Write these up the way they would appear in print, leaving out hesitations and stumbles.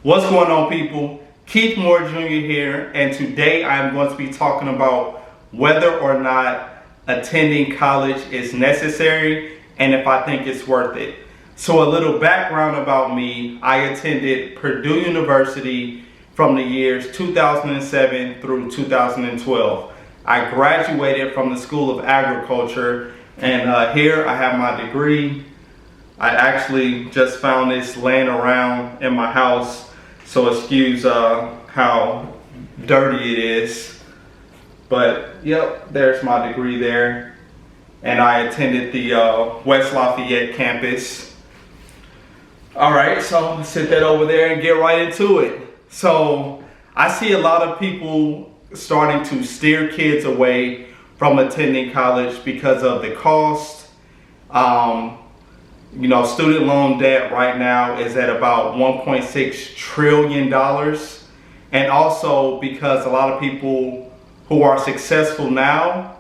What's going on, people? Keith Moore Jr. here, and today I'm going to be talking about whether or not attending college is necessary and if I think it's worth it. So a little background about me: I attended Purdue University from the years 2007 through 2012. I graduated from the School of Agriculture, and here I have my degree. I actually just found this laying around in my house, so excuse how dirty it is. But yep, there's my degree there. And I attended the West Lafayette campus. Alright, so sit that over there and get right into it. So I see a lot of people starting to steer kids away from attending college because of the cost. Student loan debt right now is at about $1.6 trillion. And also because a lot of people who are successful now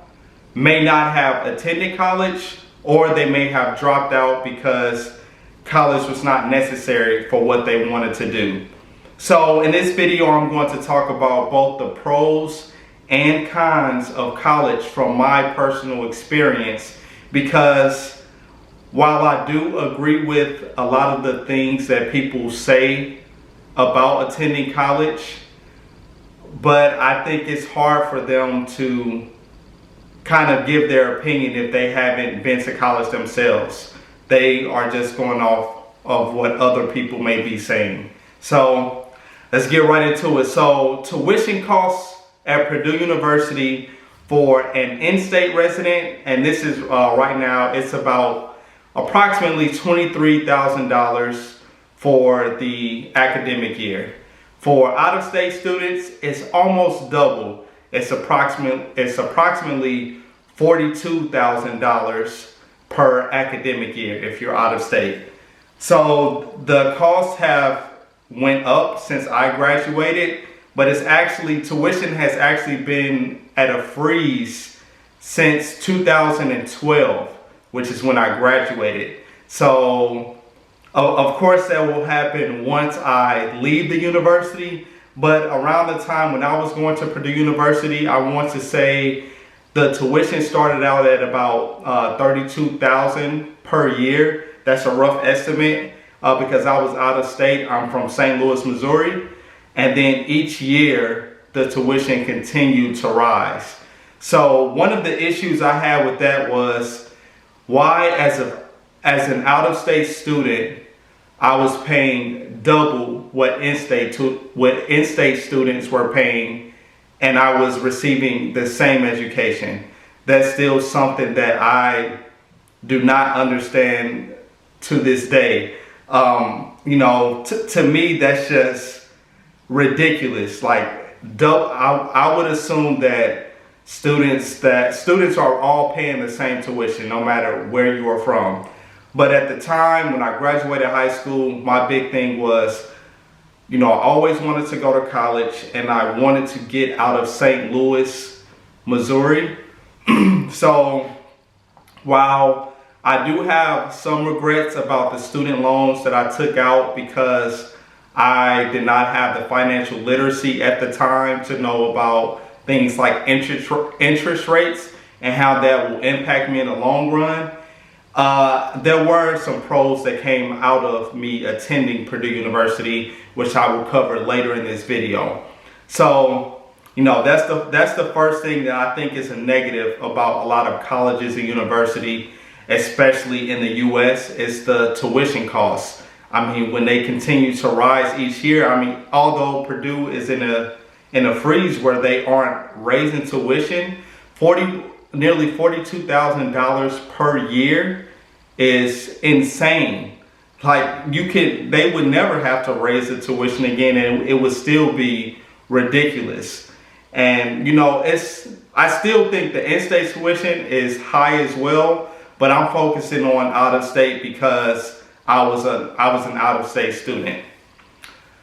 may not have attended college, or they may have dropped out because college was not necessary for what they wanted to do. So in this video, I'm going to talk about both the pros and cons of college from my personal experience, because while I do agree with a lot of the things that people say about attending college, but I think it's hard for them to kind of give their opinion if they haven't been to college themselves. They are just going off of what other people may be saying. So let's get right into it. So tuition costs at Purdue University for an in-state resident, and this is right now, it's about approximately $23,000 for the academic year. For out-of-state students, it's almost double. It's approximately $42,000 per academic year if you're out of state. So the costs have went up since I graduated, but tuition has actually been at a freeze since 2012. Which is when I graduated. So, of course, that will happen once I leave the university. But around the time when I was going to Purdue University, I want to say the tuition started out at about $32,000 per year. That's a rough estimate because I was out of state. I'm from St. Louis, Missouri. And then each year, the tuition continued to rise. So one of the issues I had with that was, why, as an out-of-state student, I was paying double what in-state students were paying, and I was receiving the same education. That's still something that I do not understand to this day. To me, that's just ridiculous. Like, I would assume that students are all paying the same tuition no matter where you are from. But at the time when I graduated high school, my big thing was, I always wanted to go to college, and I wanted to get out of St. Louis, Missouri. So while I do have some regrets about the student loans that I took out because I did not have the financial literacy at the time to know about things like interest rates and how that will impact me in the long run, there were some pros that came out of me attending Purdue University, which I will cover later in this video. So, that's the first thing that I think is a negative about a lot of colleges and university, especially in the U.S., is the tuition costs. When they continue to rise each year, although Purdue is in a freeze where they aren't raising tuition, nearly $42,000 per year is insane. Like, they would never have to raise the tuition again, and it would still be ridiculous. And I still think the in-state tuition is high as well, but I'm focusing on out-of-state because I was an out-of-state student.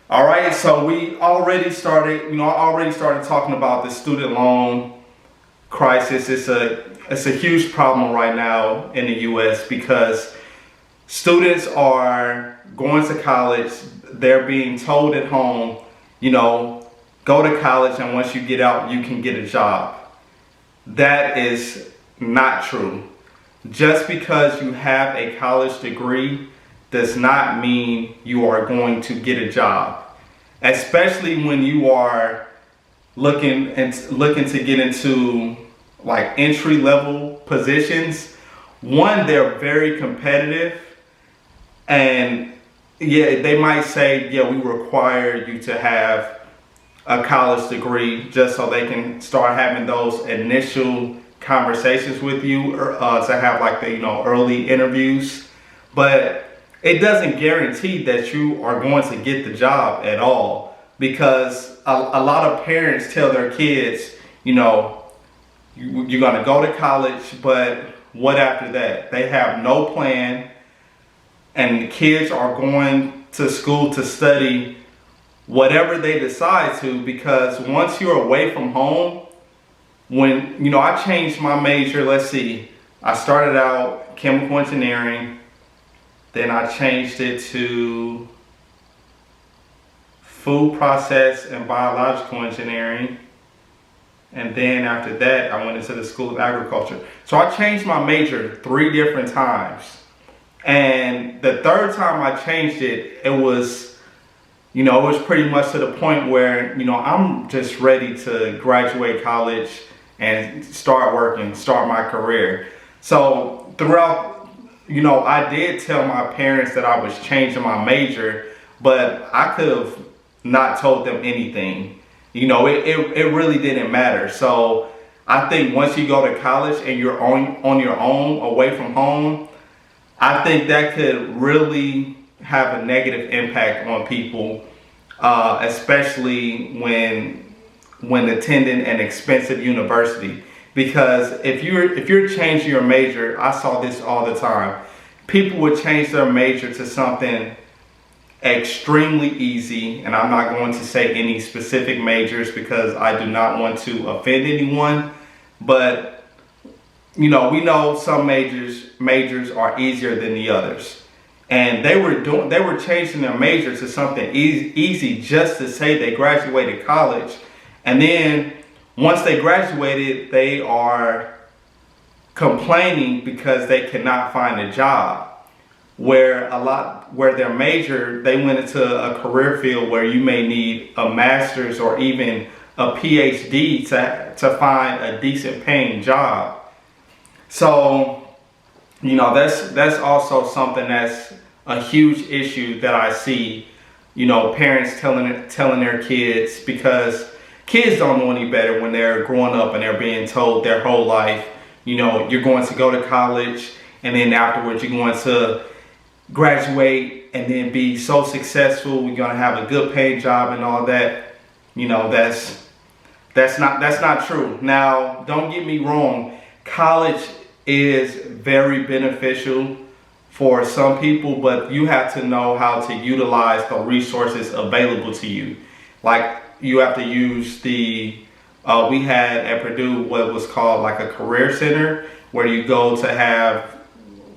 All right, so I already started talking about the student loan crisis. It's a huge problem right now in the U.S. because students are going to college. they're being told at home, you know, go to college and once you get out, you can get a job. That is not true. Just because you have a college degree does not mean you are going to get a job, especially when you are looking to get into like entry level positions. One, they're very competitive, and yeah, they might say, yeah, we require you to have a college degree just so they can start having those initial conversations with you, to have like the, you know, early interviews. But it doesn't guarantee that you are going to get the job at all, because a lot of parents tell their kids, you know, you're going to go to college, but what after that? They have no plan, and the kids are going to school to study whatever they decide to, because once you're away from home, when, you know, I changed my major, let's see, I started out chemical engineering, then I changed it to food process and biological engineering. And then after that, I went into the School of Agriculture. So I changed my major 3 different times. And the third time I changed it, it was, you know, it was pretty much to the point where, you know, I'm just ready to graduate college and start working, start my career. So throughout, you know, I did tell my parents that I was changing my major, but I could have not told them anything. You know, it really didn't matter. So I think once you go to college and you're on your own, away from home, I think that could really have a negative impact on people, especially when attending an expensive university. Because if you're changing your major, I saw this all the time. People would change their major to something extremely easy, and I'm not going to say any specific majors because I do not want to offend anyone, but you know, we know some majors are easier than the others, and they were changing their major to something easy just to say they graduated college, and then once they graduated, they are complaining because they cannot find a job. Where their major, they went into a career field where you may need a master's or even a PhD to find a decent paying job. So, you know, that's also something that's a huge issue that I see, you know, parents telling their kids, because kids don't know any better when they're growing up and they're being told their whole life, you know, you're going to go to college and then afterwards you're going to graduate and then be so successful, we're going to have a good paying job and all that. You know, that's not true. Now, don't get me wrong, college is very beneficial for some people, but you have to know how to utilize the resources available to you. Like, you have to use we had at Purdue what was called like a career center, where you go to have,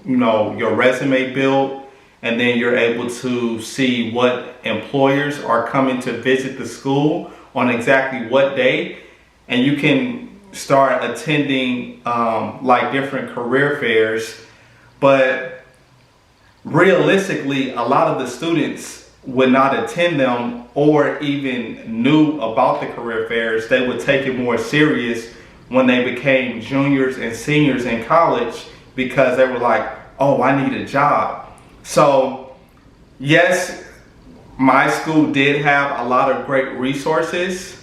you know, your resume built, and then you're able to see what employers are coming to visit the school on exactly what day, and you can start attending like different career fairs. But realistically, a lot of the students would not attend them or even knew about the career fairs. They would take it more serious when they became juniors and seniors in college, because they were like, oh, I need a job. So yes, my school did have a lot of great resources,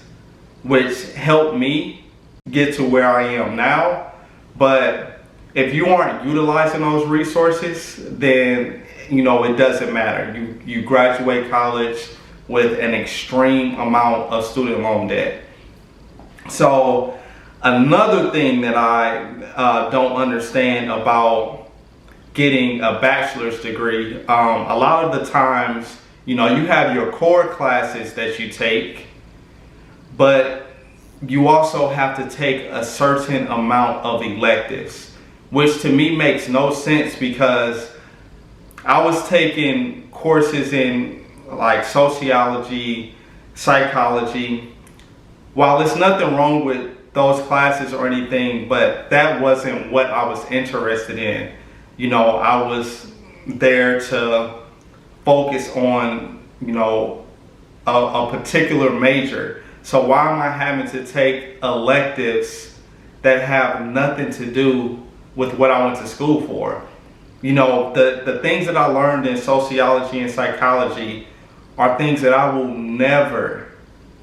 which helped me get to where I am now. But if you aren't utilizing those resources, then, you know, it doesn't matter. You graduate college with an extreme amount of student loan debt. So another thing that I don't understand about getting a bachelor's degree, a lot of the times, you know, you have your core classes that you take, but you also have to take a certain amount of electives, which to me makes no sense, because I was taking courses in like sociology, psychology. While there's nothing wrong with those classes or anything, but that wasn't what I was interested in. You know, I was there to focus on, you know, a particular major. So why am I having to take electives that have nothing to do with what I went to school for? You know, the things that I learned in sociology and psychology are things that I will never,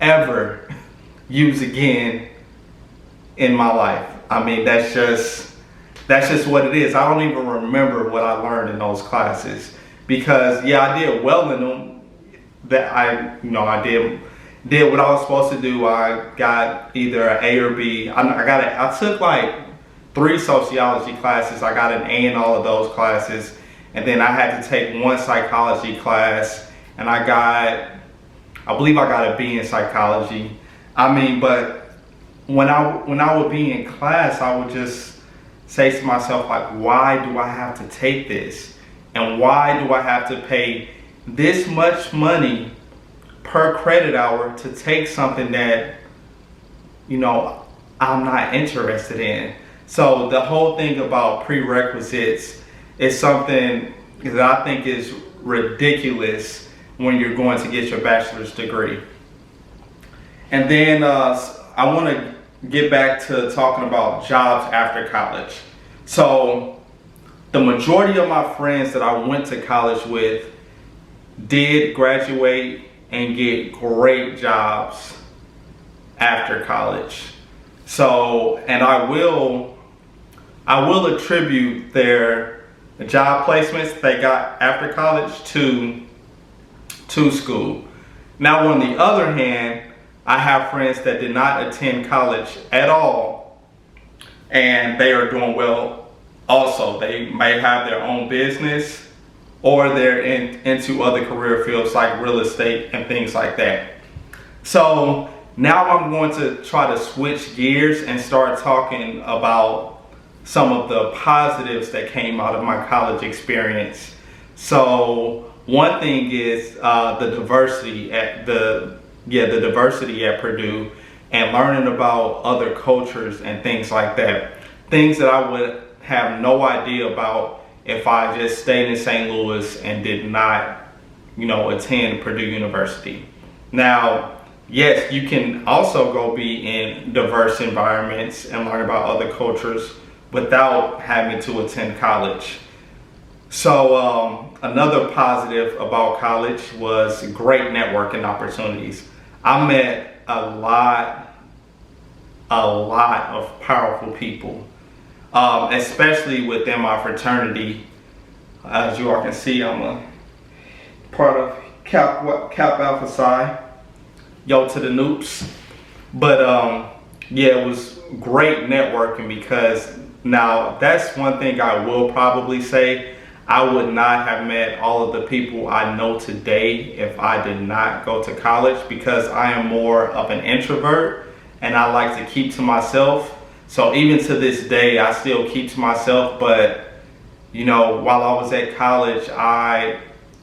ever use again in my life. I mean, that's just what it is. I don't even remember what I learned in those classes because, yeah, I did well in them. That I did what I was supposed to do. I got either an A or B. I took like 3 sociology classes. I got an A in all of those classes, and then I had to take 1 psychology class, and I believe I got a B in psychology. I mean, but when I would be in class, I would just say to myself, like, why do I have to take this? And why do I have to pay this much money per credit hour to take something that, you know, I'm not interested in? So the whole thing about prerequisites is something that I think is ridiculous when you're going to get your bachelor's degree. And then I want to get back to talking about jobs after college. So the majority of my friends that I went to college with did graduate and get great jobs after college. So, and I will attribute their job placements they got after college to school. Now, on the other hand, I have friends that did not attend college at all, and they are doing well also. They may have their own business, or they're into other career fields like real estate and things like that. So now I'm going to try to switch gears and start talking about some of the positives that came out of my college experience. So one thing is the diversity at Purdue, and learning about other cultures and things like that. Things that I would have no idea about if I just stayed in St. Louis and did not, attend Purdue University. Now, yes, you can also go be in diverse environments and learn about other cultures without having to attend college. So another positive about college was great networking opportunities. I met a lot of powerful people, especially within my fraternity. As you all can see, I'm a part of Kappa Alpha Psi. Yo to the Noops. But it was great networking, because now that's one thing I will probably say. I would not have met all of the people I know today if I did not go to college, because I am more of an introvert and I like to keep to myself. So even to this day, I still keep to myself. But, while I was at college,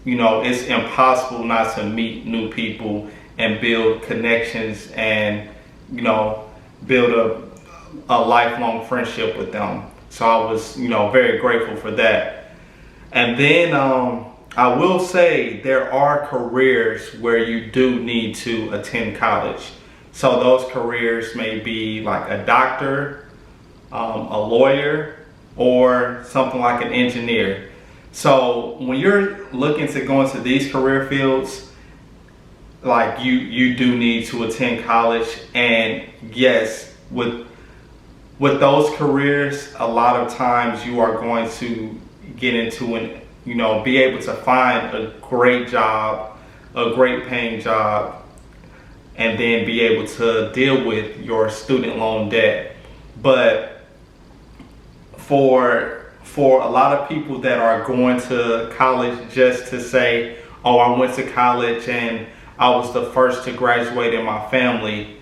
it's impossible not to meet new people and build connections and, build a lifelong friendship with them. So I was, very grateful for that. And then I will say there are careers where you do need to attend college. So those careers may be like a doctor, a lawyer, or something like an engineer. So when you're looking to go into these career fields, like you do need to attend college. And yes, with those careers, a lot of times you are going to get into be able to find a great job, a great paying job, and then be able to deal with your student loan debt. But for a lot of people that are going to college just to say, oh, I went to college and I was the first to graduate in my family,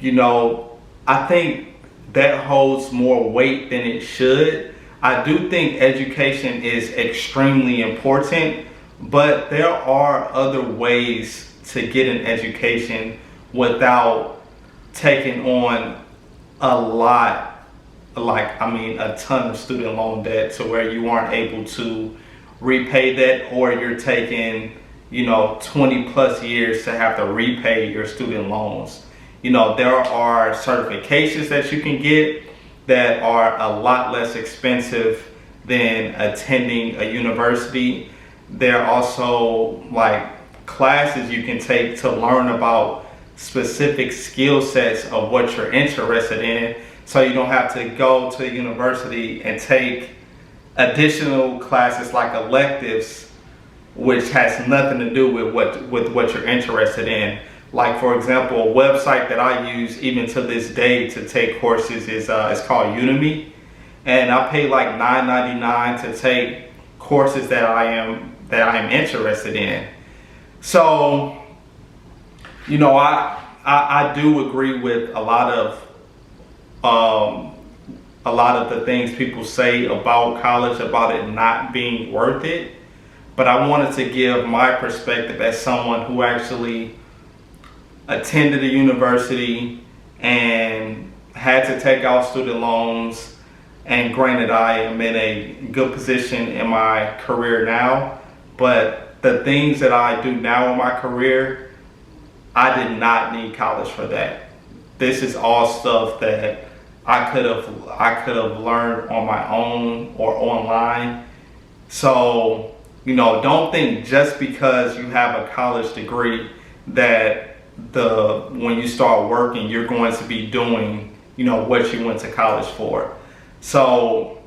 I think that holds more weight than it should. I do think education is extremely important, but there are other ways to get an education without taking on a lot, a ton of student loan debt to where you aren't able to repay that, or you're taking 20 plus years to have to repay your student loans. There are certifications that you can get that are a lot less expensive than attending a university. There are also classes you can take to learn about specific skill sets of what you're interested in, so you don't have to go to a university and take additional classes like electives, which has nothing to do with what you're interested in. Like, for example, a website that I use even to this day to take courses is it's called Udemy, and I pay like $9.99 to take courses that I am interested in. So, I do agree with a lot of the things people say about college, about it not being worth it. But I wanted to give my perspective as someone who actually attended a university and had to take out student loans. And granted, I am in a good position in my career now, but the things that I do now in my career, I did not need college for that. This is all stuff that I could have learned on my own or online. So, don't think just because you have a college degree that when you start working, you're going to be doing, what you went to college for. So,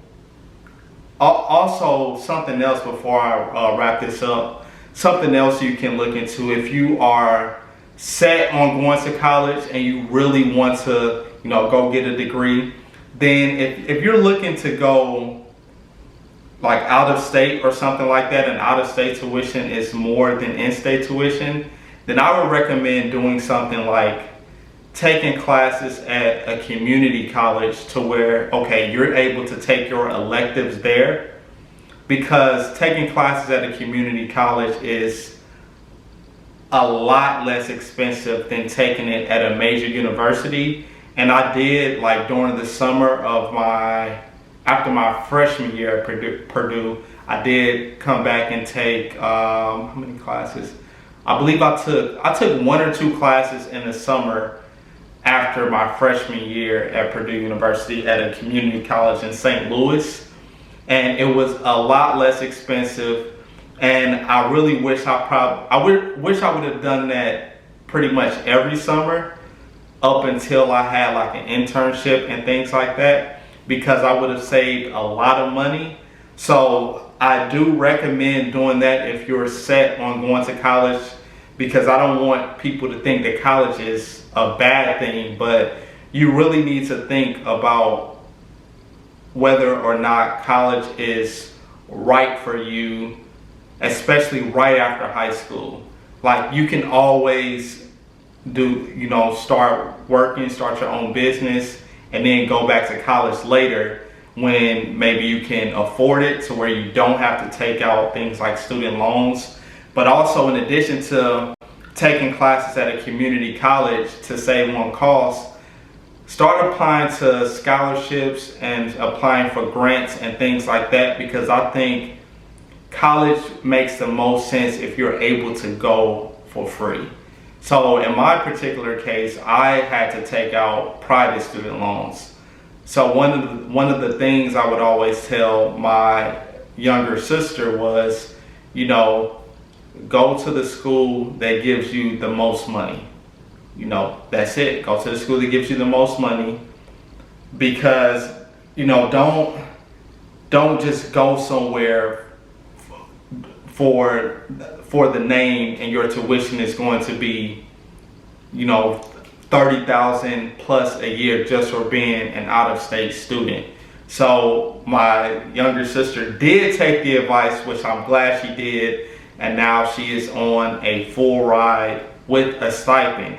also something else before I wrap this up, something else you can look into if you are set on going to college and you really want to, go get a degree, then if you're looking to go like out of state or something like that, and out of state tuition is more than in-state tuition, then I would recommend doing something like taking classes at a community college to where, okay, you're able to take your electives there, because taking classes at a community college is a lot less expensive than taking it at a major university. And I did, during the summer of after my freshman year at Purdue, I did come back and take, how many classes? I believe I took 1 or 2 classes in the summer after my freshman year at Purdue University at a community college in St. Louis. And it was a lot less expensive. And I really wish I would have done that pretty much every summer up until I had like an internship and things like that, because I would have saved a lot of money. So I do recommend doing that if you're set on going to college, because I don't want people to think that college is a bad thing, but you really need to think about whether or not college is right for you, especially right after high school. Like, you can always start working, start your own business, and then go back to college later when maybe you can afford it, to where you don't have to take out things like student loans. But also, in addition to taking classes at a community college to save on costs, start applying to scholarships and applying for grants and things like that, because I think college makes the most sense if you're able to go for free. So in my particular case, I had to take out private student loans. So one of the things I would always tell my younger sister was, go to the school that gives you the most money. That's it. Go to the school that gives you the most money, because, don't just go somewhere for the name and your tuition is going to be, $30,000 plus a year just for being an out-of-state student. So my younger sister did take the advice, which I'm glad she did, and now she is on a full ride with a stipend.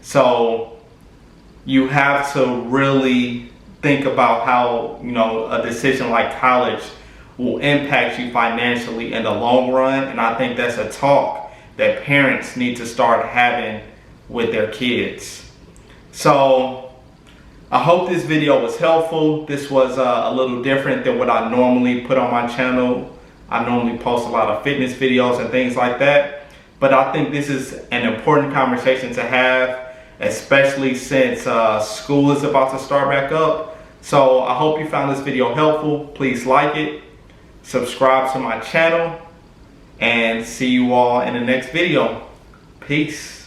So you have to really think about how, a decision like college will impact you financially in the long run. And I think that's a talk that parents need to start having with their kids. So I hope this video was helpful. This was a little different than what I normally put on my channel. I normally post a lot of fitness videos and things like that. But I think this is an important conversation to have, especially since school is about to start back up. So I hope you found this video helpful. Please like it, subscribe to my channel, and see you all in the next video. Peace.